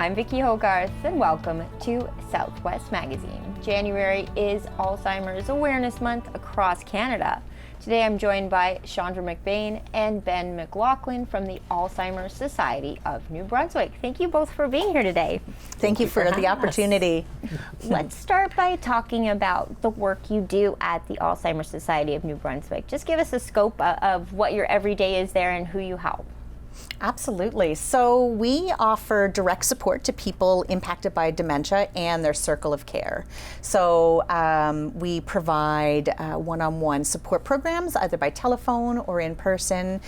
I'm Vicki Hogarth, and welcome to Southwest Magazine. January is Alzheimer's Awareness Month across Canada. Today I'm joined by Chandra MacBean and Ben Mclaughlin from the Alzheimer's Society of New Brunswick. Thank you both for being here today. Thank you for the opportunity. Let's start by talking about the work you do at the Alzheimer's Society of New Brunswick. Just give us a scope of what your everyday is there and who you help. Absolutely. So we offer direct support to people impacted by dementia and their circle of care. So we provide one-on-one support programs, either by telephone or in person,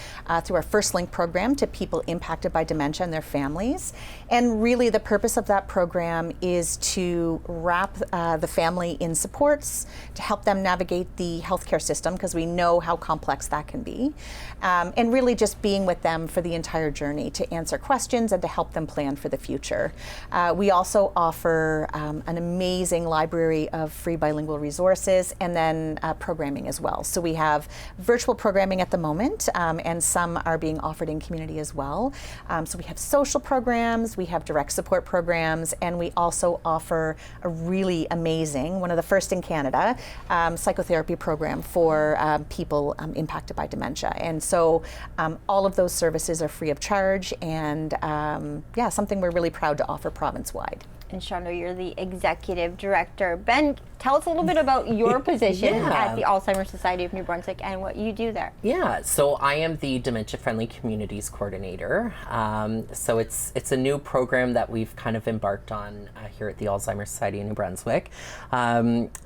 through our First Link program to people impacted by dementia and their families. And really the purpose of that program is to wrap the family in supports, to help them navigate the healthcare system, because we know how complex that can be, and really just being with them for the entire journey to answer questions and to help them plan for the future. We also offer an amazing library of free bilingual resources and then programming as well. So we have virtual programming at the moment, and some are being offered in community as well. So we have social programs, we have direct support programs, and we also offer a really amazing, one of the first in Canada, psychotherapy program for people impacted by dementia. And so all of those services are free of charge, and yeah, something we're really proud to offer province-wide. And Chandra, you're the executive director. Ben, tell us a little bit about your position at the Alzheimer's Society of New Brunswick and what you do there. Yeah, so I am the Dementia Friendly Communities Coordinator. So it's a new program that we've kind of embarked on here at the Alzheimer's Society of New Brunswick.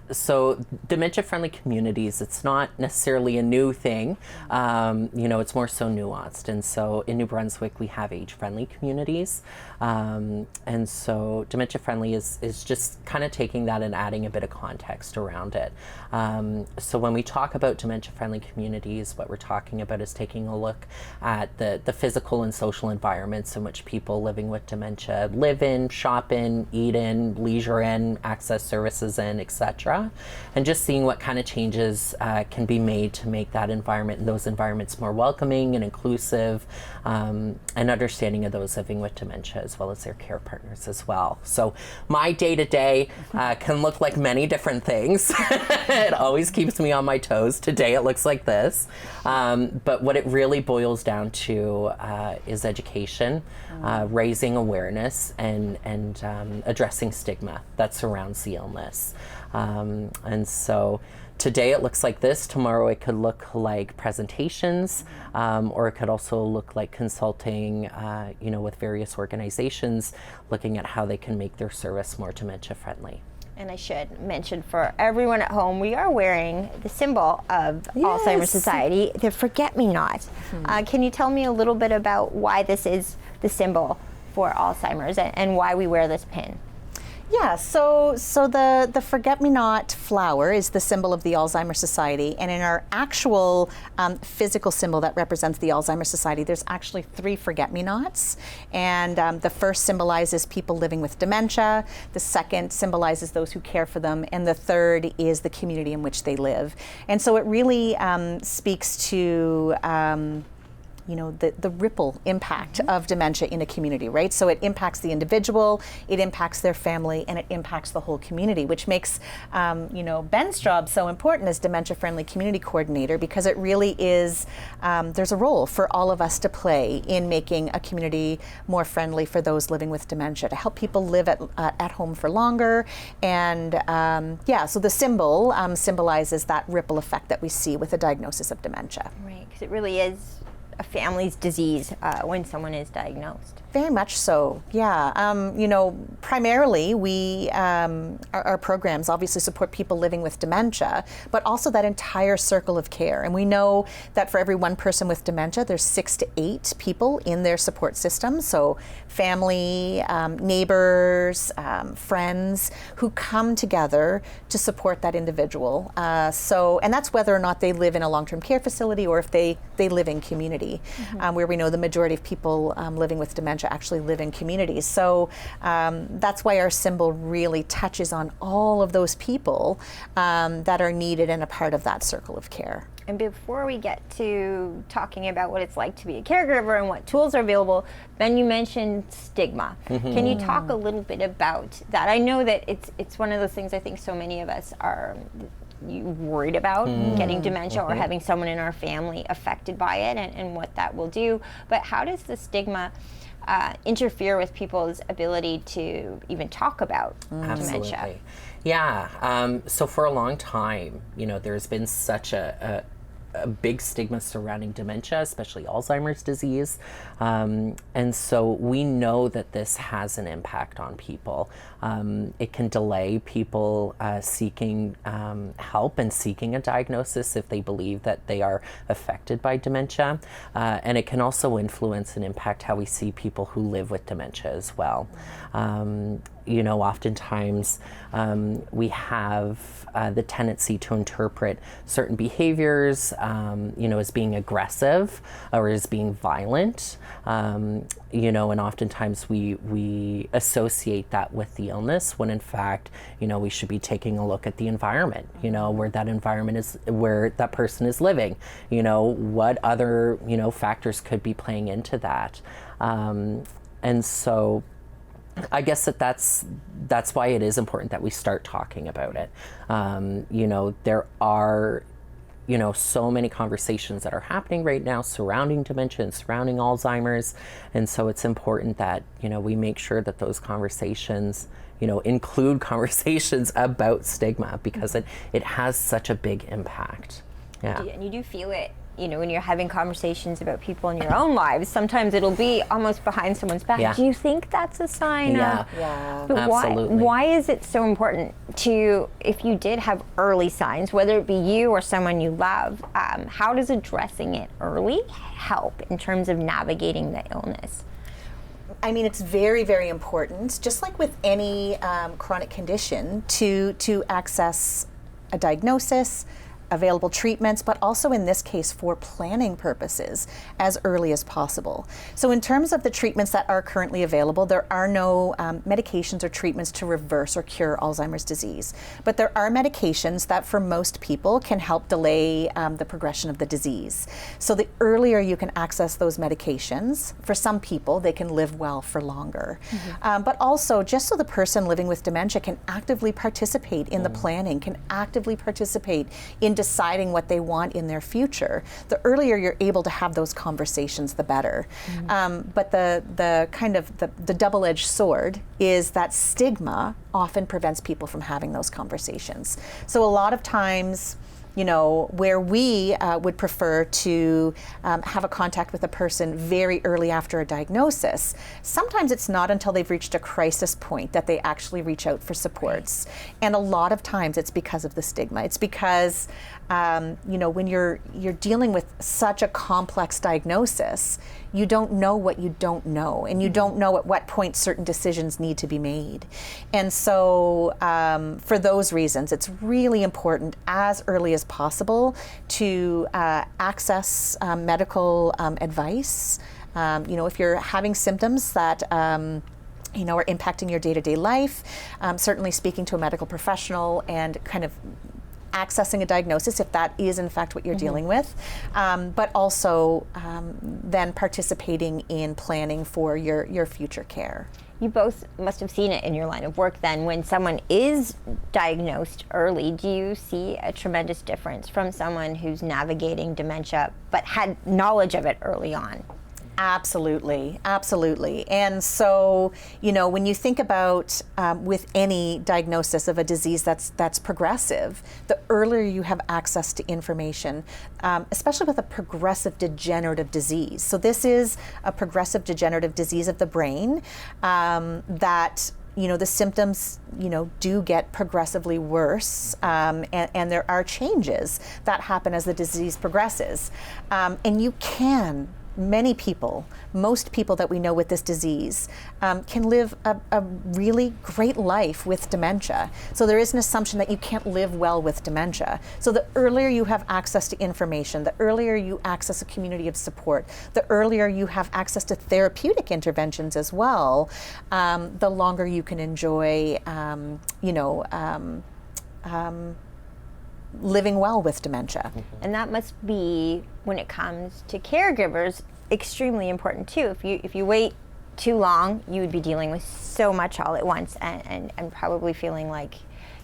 So Dementia Friendly Communities, it's not necessarily a new thing. It's more so nuanced. And so in New Brunswick, we have age-friendly communities. And so Dementia Friendly is just kind of taking that and adding a bit of context around it. So when we talk about dementia friendly communities, what we're talking about is taking a look at the physical and social environments in which people living with dementia live in, shop in, eat in, leisure in, access services in, etc. And just seeing what kind of changes can be made to make that environment and those environments more welcoming and inclusive, and understanding of those living with dementia as well as their care partners as well. So my day-to-day can look like many different things. It always keeps me on my toes. Today it looks like this. But what it really boils down to is education, raising awareness, and addressing stigma that surrounds the illness. And so today it looks like this. Tomorrow it could look like presentations, or it could also look like consulting, with various organizations, looking at how they can make their service more dementia friendly. And I should mention for everyone at home, we are wearing the symbol of Alzheimer's Society, the forget-me-not. Can you tell me a little bit about why this is the symbol for Alzheimer's and why we wear this pin? Yeah, so the forget-me-not flower is the symbol of the Alzheimer's Society, and in our actual physical symbol that represents the Alzheimer's Society, there's actually 3 forget-me-nots, and the first symbolizes people living with dementia, the second symbolizes those who care for them, and the third is the community in which they live. And so it really speaks to the ripple impact of dementia in a community, right? So it impacts the individual, it impacts their family, and it impacts the whole community, which makes, Ben's job so important as Dementia Friendly Community Coordinator, because it really is, there's a role for all of us to play in making a community more friendly for those living with dementia, to help people live at home for longer. And so the symbol symbolizes that ripple effect that we see with a diagnosis of dementia. Right, because it really is a family's disease when someone is diagnosed. Very much so, yeah. Primarily our programs obviously support people living with dementia, but also that entire circle of care. And we know that for every one person with dementia, there's 6 to 8 people in their support system. So family, neighbors, friends who come together to support that individual. And that's whether or not they live in a long-term care facility or if they live in community. severity, where we know the majority of people living with dementia actually live in communities. So that's why our symbol really touches on all of those people that are needed and a part of that circle of care. And before we get to talking about what it's like to be a caregiver and what tools are available, Ben, you mentioned stigma. Can you talk a little bit about that? I know that it's one of those things I think so many of us are worried about, getting dementia or having someone in our family affected by it and what that will do. But how does the stigma interfere with people's ability to even talk about dementia? Yeah. So for a long time, there's been such a big stigma surrounding dementia, especially Alzheimer's disease. And so we know that this has an impact on people. It can delay people seeking help and seeking a diagnosis if they believe that they are affected by dementia. And it can also influence and impact how we see people who live with dementia as well. Oftentimes we have the tendency to interpret certain behaviors, as being aggressive or as being violent, and oftentimes we associate that with the illness when in fact, we should be taking a look at the environment, where that environment is, where that person is living, what other, factors could be playing into that. And so I guess that's why it is important that we start talking about it. There are, so many conversations that are happening right now surrounding dementia and surrounding Alzheimer's. And so it's important that, we make sure that those conversations, include conversations about stigma, because it has such a big impact. Yeah. And you do feel it, when you're having conversations about people in your own lives. Sometimes it'll be almost behind someone's back. Yeah. Do you think that's a sign of? Yeah. But absolutely. Why is it so important to, if you did have early signs, whether it be you or someone you love, how does addressing it early help in terms of navigating the illness? I mean, it's very, very important, just like with any chronic condition, to access a diagnosis, available treatments, but also in this case for planning purposes as early as possible. So in terms of the treatments that are currently available, there are no medications or treatments to reverse or cure Alzheimer's disease. But there are medications that for most people can help delay the progression of the disease. So the earlier you can access those medications, for some people they can live well for longer. But also just so the person living with dementia can actively participate in the planning, can actively participate in deciding what they want in their future. The earlier you're able to have those conversations, the better. But the kind of the double-edged sword is that stigma often prevents people from having those conversations. So a lot of times, where we would prefer to have a contact with a person very early after a diagnosis, sometimes it's not until they've reached a crisis point that they actually reach out for supports. And a lot of times it's because of the stigma. It's because, when you're dealing with such a complex diagnosis, you don't know what you don't know, and you don't know at what point certain decisions need to be made. And so for those reasons, it's really important as early as possible to access medical advice. If you're having symptoms that are impacting your day-to-day life, certainly speaking to a medical professional and kind of accessing a diagnosis if that is in fact what you're dealing with, but also then participating in planning for your future care. You both must have seen it in your line of work then. When someone is diagnosed early, do you see a tremendous difference from someone who's navigating dementia but had knowledge of it early on? Absolutely, absolutely. And so, when you think about with any diagnosis of a disease that's progressive, the earlier you have access to information, especially with a progressive degenerative disease. So this is a progressive degenerative disease of the brain that the symptoms, do get progressively worse, and there are changes that happen as the disease progresses. And you can many people, most people that we know with this disease, can live a really great life with dementia. So there is an assumption that you can't live well with dementia. So the earlier you have access to information, the earlier you access a community of support, the earlier you have access to therapeutic interventions as well, the longer you can enjoy, living well with dementia. And that must be, when it comes to caregivers, extremely important too. If you wait too long, you would be dealing with so much all at once and probably feeling like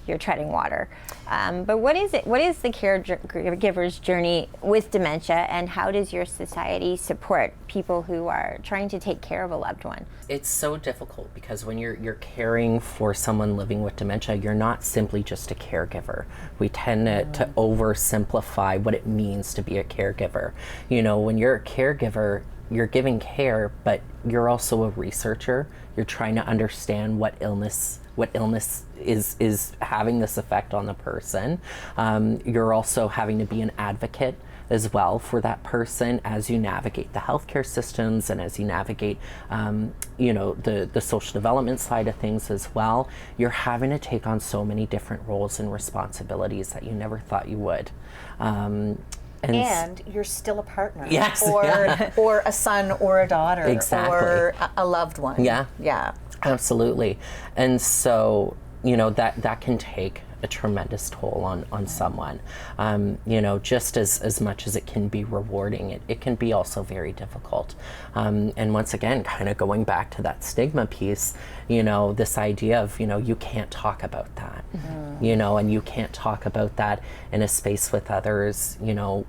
you're treading water. But what is it? What is the caregiver's journey with dementia, and how does your society support people who are trying to take care of a loved one? It's so difficult because when you're caring for someone living with dementia, you're not simply just a caregiver. We tend to oversimplify what it means to be a caregiver. You know, when you're a caregiver, you're giving care, but you're also a researcher. You're trying to understand what illness is having this effect on the person. You're also having to be an advocate as well for that person as you navigate the healthcare systems and as you navigate the social development side of things as well. You're having to take on so many different roles and responsibilities that you never thought you would. And you're still a partner, yes, or a son or a daughter, exactly, or a loved one. Yeah, absolutely. And so, that can take a tremendous toll on someone. Just as much as it can be rewarding, it can be also very difficult. And once again, kind of going back to that stigma piece, this idea of, you can't talk about that, and you can't talk about that in a space with others,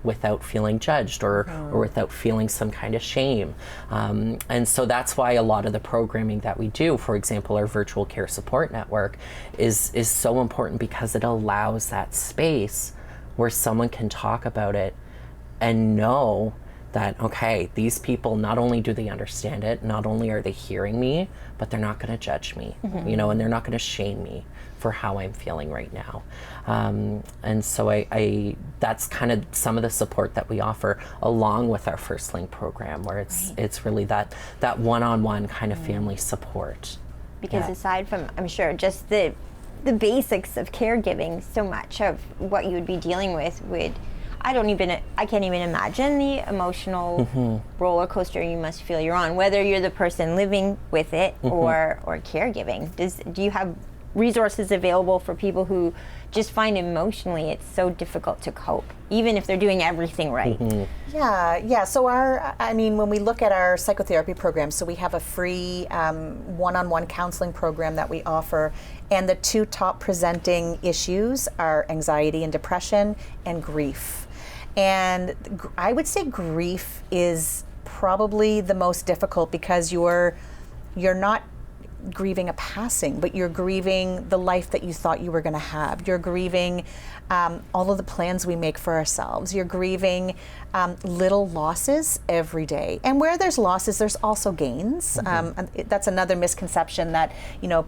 without feeling judged or without feeling some kind of shame. And so that's why a lot of the programming that we do, for example, our virtual care support network, is so important, because it allows that space where someone can talk about it and know that, okay, these people, not only do they understand it, not only are they hearing me, but they're not going to judge me, and they're not going to shame me for how I'm feeling right now. And so I that's kind of some of the support that we offer, along with our First Link program, where it's really that one-on-one kind of family support. Because aside from, I'm sure, just the basics of caregiving, so much of what you would be dealing with I can't even imagine the emotional roller coaster you must feel you're on, whether you're the person living with it or caregiving. Do you have resources available for people who just find emotionally it's so difficult to cope, even if they're doing everything right? Yeah. So when we look at our psychotherapy program, so we have a free one-on-one counseling program that we offer, and the two top presenting issues are anxiety and depression and grief. And I would say grief is probably the most difficult, because you're not grieving a passing, but you're grieving the life that you thought you were going to have. You're grieving all of the plans we make for ourselves. You're grieving little losses every day. And where there's losses, there's also gains. And that's another misconception, that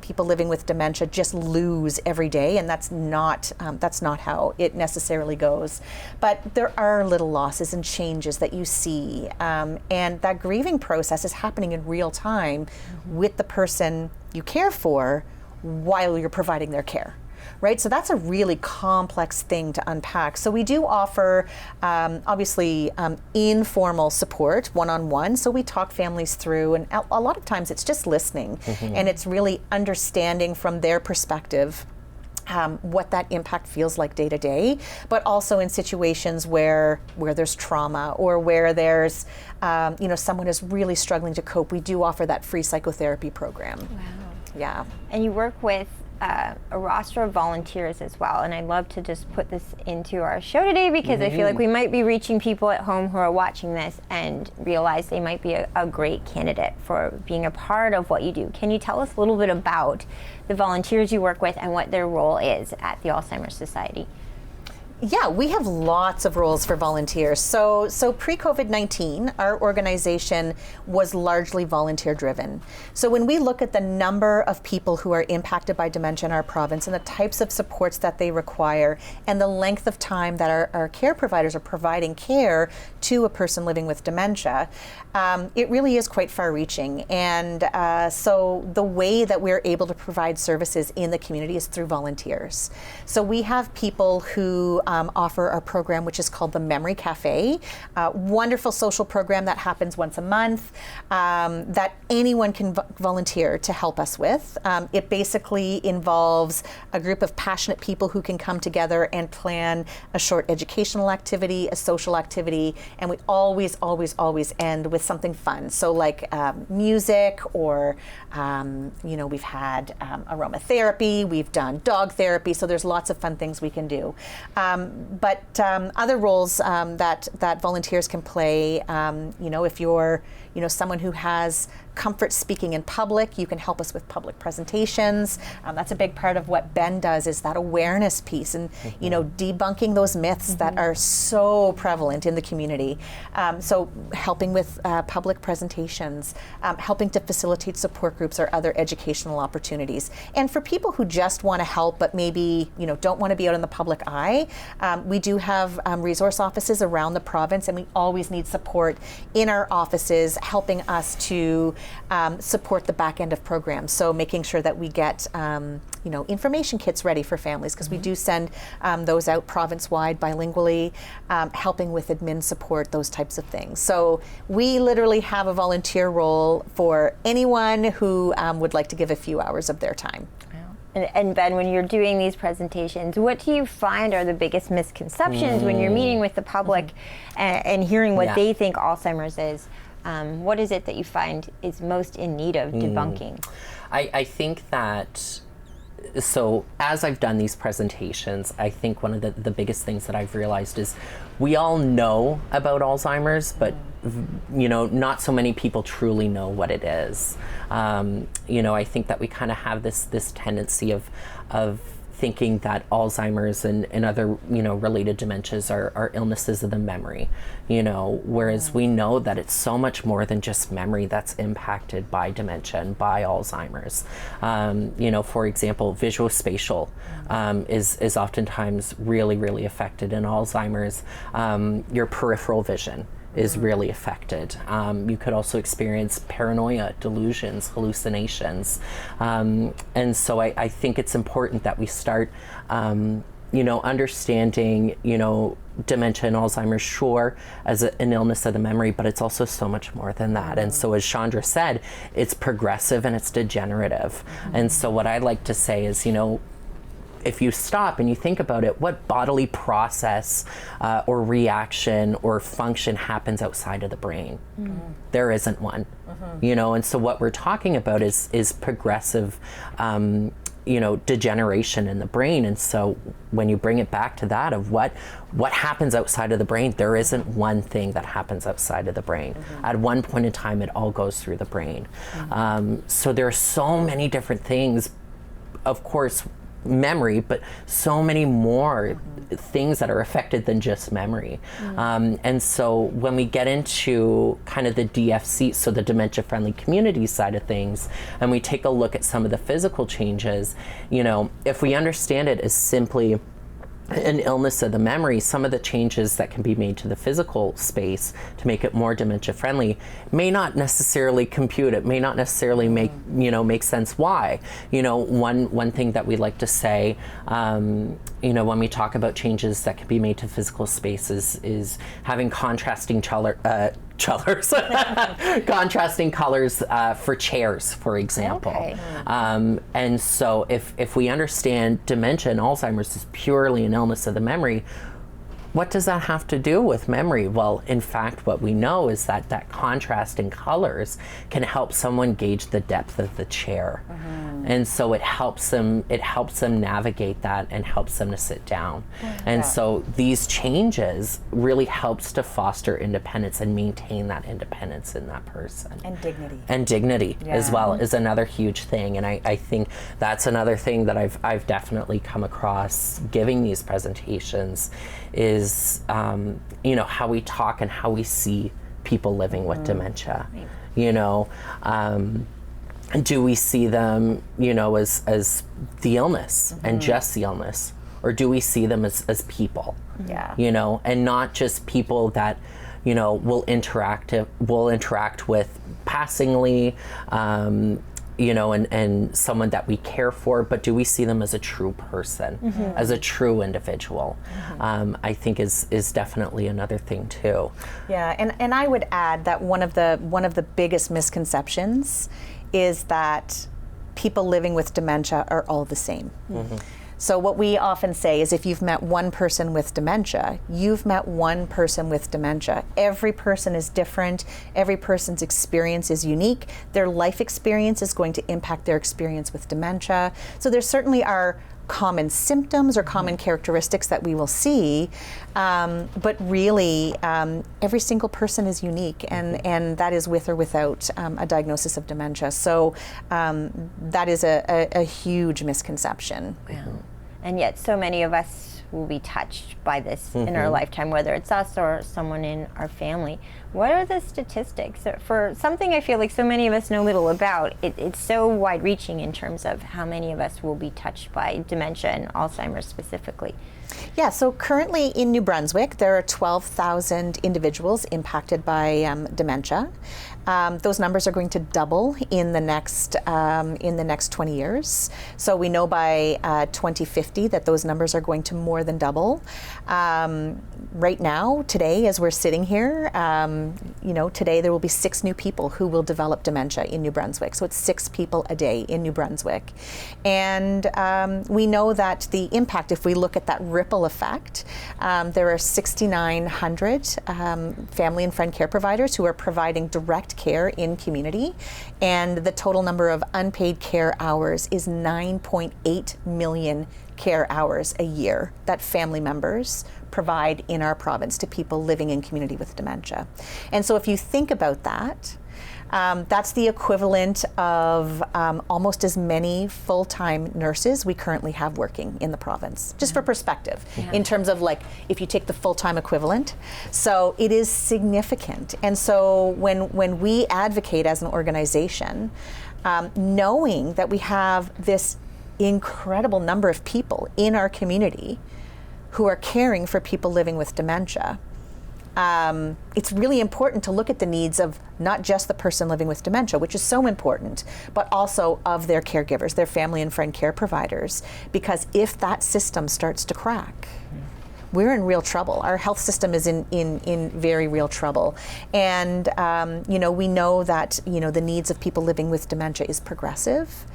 people living with dementia just lose every day, and that's not how it necessarily goes. But there are little losses and changes that you see, and that grieving process is happening in real time with the person you care for while you're providing their care. Right, so that's a really complex thing to unpack. So we do offer, obviously, informal support, one-on-one. So we talk families through, and a lot of times it's just listening, and it's really understanding from their perspective what that impact feels like day to day, but also in situations where there's trauma, or where there's, someone is really struggling to cope. We do offer that free psychotherapy program. Wow. Yeah. And you work with a roster of volunteers as well, and I'd love to just put this into our show today, because I feel like we might be reaching people at home who are watching this and realize they might be a great candidate for being a part of what you do. Can you tell us a little bit about the volunteers you work with and what their role is at the Alzheimer's Society? Yeah, we have lots of roles for volunteers. So pre-COVID-19, our organization was largely volunteer driven. So when we look at the number of people who are impacted by dementia in our province and the types of supports that they require and the length of time that our care providers are providing care to a person living with dementia, it really is quite far-reaching. And so the way that we're able to provide services in the community is through volunteers. So we have people who offer our program, which is called the Memory Cafe, wonderful social program that happens once a month that anyone can volunteer to help us with. It basically involves a group of passionate people who can come together and plan a short educational activity, a social activity, and we always end with something fun. So like music or, we've had aromatherapy, we've done dog therapy, so there's lots of fun things we can do. But other roles that volunteers can play, if you're someone who has comfort speaking in public, you can help us with public presentations. That's a big part of what Ben does, is that awareness piece and debunking those myths that are so prevalent in the community. So helping with public presentations, helping to facilitate support groups or other educational opportunities. And for people who just want to help but maybe don't want to be out in the public eye, we do have resource offices around the province, and we always need support in our offices helping us to support the back end of programs. So making sure that we get information kits ready for families, because we do send those out province-wide bilingually, helping with admin support, those types of things. So we literally have a volunteer role for anyone who would like to give a few hours of their time. And Ben, when you're doing these presentations, what do you find are the biggest misconceptions when you're meeting with the public and hearing what they think Alzheimer's is? What is it that you find is most in need of debunking? I think that, so as I've done these presentations, I think one of the biggest things that I've realized is we all know about Alzheimer's, but not so many people truly know what it is. I think that we kind of have this tendency of thinking that Alzheimer's and other related dementias are illnesses of the memory, whereas we know that it's so much more than just memory that's impacted by dementia and by Alzheimer's. For example, visuospatial is oftentimes really affected in Alzheimer's. Your peripheral vision is really affected. You could also experience paranoia, delusions, hallucinations. And so I think it's important that we start, understanding, dementia and Alzheimer's, sure, as an illness of the memory, but it's also so much more than that. And so as Chandra said, it's progressive and it's degenerative. And so what I like to say is, if you stop and you think about it, what bodily process or reaction or function happens outside of the brain? There isn't one, and so what we're talking about is progressive, degeneration in the brain. And so when you bring it back to that of what happens outside of the brain, there isn't one thing that happens outside of the brain. At one point in time, it all goes through the brain. So there are so many different things, of course, memory, but so many more things that are affected than just memory. And so when we get into kind of the DFC, so the dementia friendly community side of things, and we take a look at some of the physical changes, if we understand it as simply an illness of the memory, some of the changes that can be made to the physical space to make it more dementia friendly may not necessarily compute. It may not necessarily make sense why. One thing that we like to say, when we talk about changes that can be made to physical spaces is having contrasting contrasting colors for chairs, for example. Okay. And so if we understand dementia and Alzheimer's is purely an illness of the memory, what does that have to do with memory? Well, in fact, what we know is that contrast in colors can help someone gauge the depth of the chair. And so it helps them navigate that and helps them to sit down. And so these changes really helps to foster independence and maintain that independence in that person. And dignity. And dignity as well is another huge thing. And I think that's another thing that I've definitely come across giving these presentations is, how we talk and how we see people living with dementia. Do we see them, as the illness and just the illness? Or do we see them as people? And not just people that, will interact with passingly, and someone that we care for, but do we see them as a true person, as a true individual? I think is definitely another thing too. Yeah, and I would add that one of the biggest misconceptions is that people living with dementia are all the same. So what we often say is if you've met one person with dementia, you've met one person with dementia. Every person is different. Every person's experience is unique. Their life experience is going to impact their experience with dementia. So there certainly are common symptoms or common characteristics that we will see, but really every single person is unique, and that is with or without a diagnosis of dementia. So that is a huge misconception. Wow. And yet so many of us will be touched by this in our lifetime, whether it's us or someone in our family. What are the statistics? For something I feel like so many of us know little about, it's so wide-reaching in terms of how many of us will be touched by dementia and Alzheimer's specifically. Yeah, so currently in New Brunswick, there are 12,000 individuals impacted by dementia. Those numbers are going to double in the next 20 years. So we know by 2050 that those numbers are going to more than double. Right now, today, as we're sitting here, today there will be 6 new people who will develop dementia in New Brunswick. So it's 6 people a day in New Brunswick. And we know that the impact, if we look at that ripple effect, there are 6,900 family and friend care providers who are providing direct care in community, and the total number of unpaid care hours is 9.8 million care hours a year that family members provide in our province to people living in community with dementia. And so if you think about that, that's the equivalent of almost as many full-time nurses we currently have working in the province, just for perspective, in terms of like, if you take the full-time equivalent. So it is significant. And so when we advocate as an organization, knowing that we have this incredible number of people in our community who are caring for people living with dementia, it's really important to look at the needs of not just the person living with dementia, which is so important, but also of their caregivers, their family and friend care providers, because if that system starts to crack, we're in real trouble. Our health system is in very real trouble. And we know that the needs of people living with dementia is progressive.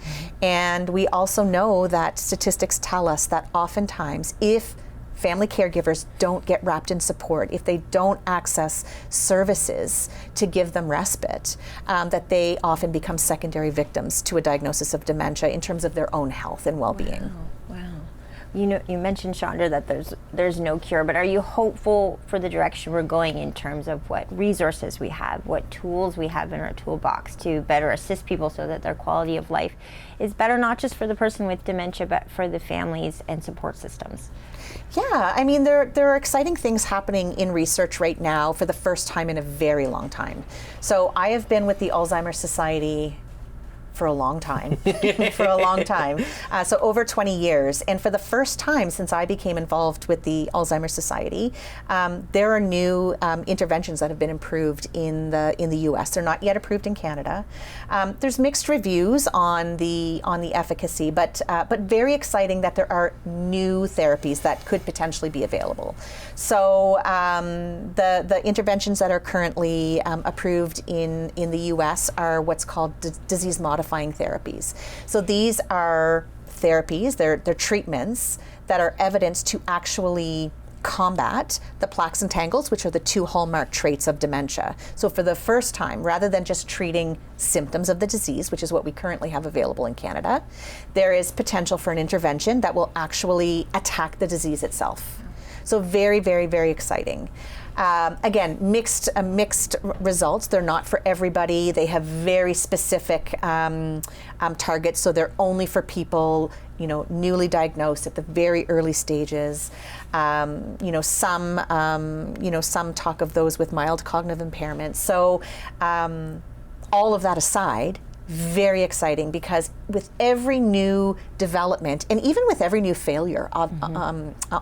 And we also know that statistics tell us that oftentimes if family caregivers don't get wrapped in support, if they don't access services to give them respite, that they often become secondary victims to a diagnosis of dementia in terms of their own health and well-being. Wow. You mentioned, Chandra, that there's no cure, but are you hopeful for the direction we're going in terms of what resources we have, what tools we have in our toolbox to better assist people so that their quality of life is better, not just for the person with dementia, but for the families and support systems? Yeah, I mean, there are exciting things happening in research right now for the first time in a very long time. So I have been with the Alzheimer Society for a long time, so over 20 years. And for the first time since I became involved with the Alzheimer Society, there are new interventions that have been approved in the U.S. They're not yet approved in Canada. There's mixed reviews on the efficacy, but very exciting that there are new therapies that could potentially be available. So the interventions that are currently approved in the U.S. are what's called disease-modifying therapies. So these are therapies, they're treatments that are evidenced to actually combat the plaques and tangles, which are the two hallmark traits of dementia. So for the first time, rather than just treating symptoms of the disease, which is what we currently have available in Canada, there is potential for an intervention that will actually attack the disease itself. So very, very, very exciting. Again, mixed results. They're not for everybody. They have very specific targets, so they're only for people, newly diagnosed at the very early stages. Some talk of those with mild cognitive impairment. So, all of that aside, very exciting, because with every new development, and even with every new failure,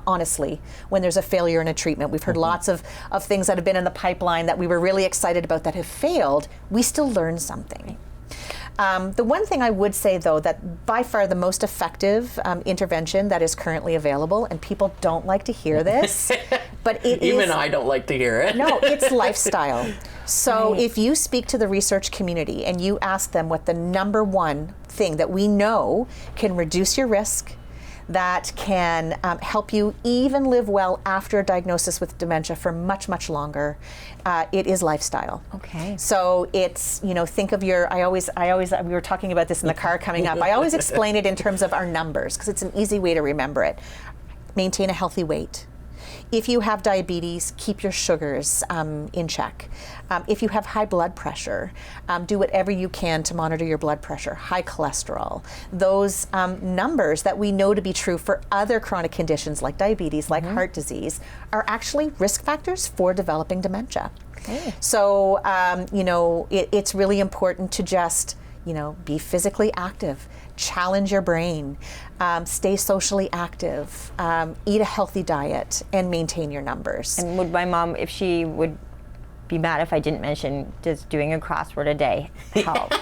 honestly, when there's a failure in a treatment, we've heard lots of things that have been in the pipeline that we were really excited about that have failed, we still learn something. The one thing I would say, though, that by far the most effective intervention that is currently available, and people don't like to hear this, but it is... Even I don't like to hear it. No, it's lifestyle. So if you speak to the research community and you ask them what the number one thing that we know can reduce your risk, that can help you even live well after a diagnosis with dementia for much, much longer, it is lifestyle. Okay. So it's, think of your, we were talking about this in the car coming up. I always explain it in terms of our numbers, because it's an easy way to remember it. Maintain a healthy weight. If you have diabetes, keep your sugars in check. If you have high blood pressure, do whatever you can to monitor your blood pressure, high cholesterol. Those numbers that we know to be true for other chronic conditions like diabetes, like heart disease, are actually risk factors for developing dementia. Okay. So, it's really important to just, be physically active, challenge your brain, stay socially active, eat a healthy diet, and maintain your numbers. And would my mom, if she would be mad if I didn't mention just doing a crossword a day help?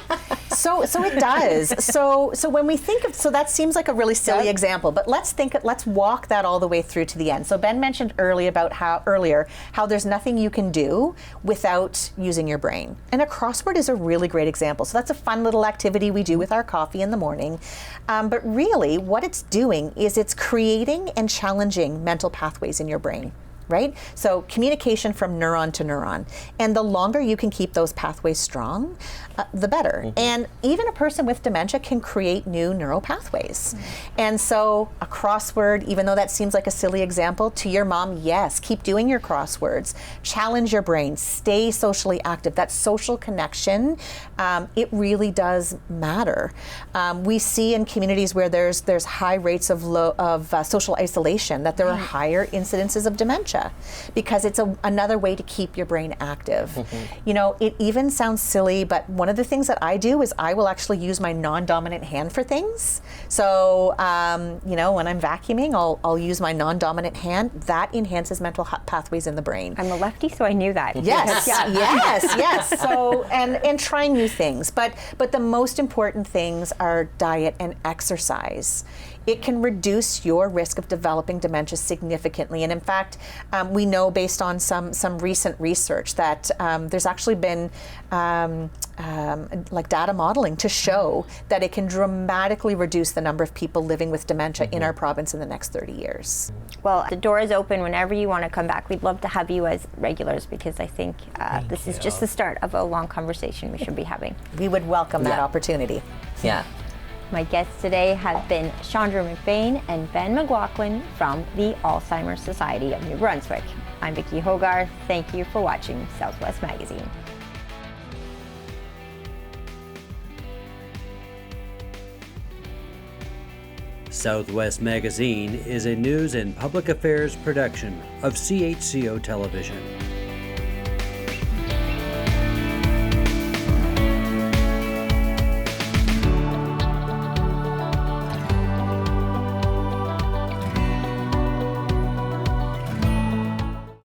So it does. So when we think of, so that seems like a really silly example, but let's walk that all the way through to the end. So Ben mentioned earlier how there's nothing you can do without using your brain. And a crossword is a really great example. So that's a fun little activity we do with our coffee in the morning. But really what it's doing is it's creating and challenging mental pathways in your brain. Right? So communication from neuron to neuron. And the longer you can keep those pathways strong, the better. And even a person with dementia can create new neural pathways. And so a crossword, even though that seems like a silly example, to your mom, yes, keep doing your crosswords. Challenge your brain. Stay socially active. That social connection, it really does matter. We see in communities where there's high rates of social isolation that there are higher incidences of dementia, because it's another way to keep your brain active. It even sounds silly, but one of the things that I do is I will actually use my non-dominant hand for things. So, when I'm vacuuming, I'll use my non-dominant hand. That enhances mental pathways in the brain. I'm a lefty, so I knew that. Yes, yes. So, and trying new things. But the most important things are diet and exercise. It can reduce your risk of developing dementia significantly. And in fact, we know based on some recent research that there's actually been data modeling to show that it can dramatically reduce the number of people living with dementia in our province in the next 30 years. Well, the door is open whenever you want to come back. We'd love to have you as regulars, because I think this is just the start of a long conversation we should be having. We would welcome that opportunity. Yeah. My guests today have been Chandra MacBean and Ben Mclaughlin from the Alzheimer Society of New Brunswick. I'm Vicki Hogarth. Thank you for watching Southwest Magazine. Southwest Magazine is a news and public affairs production of CHCO Television.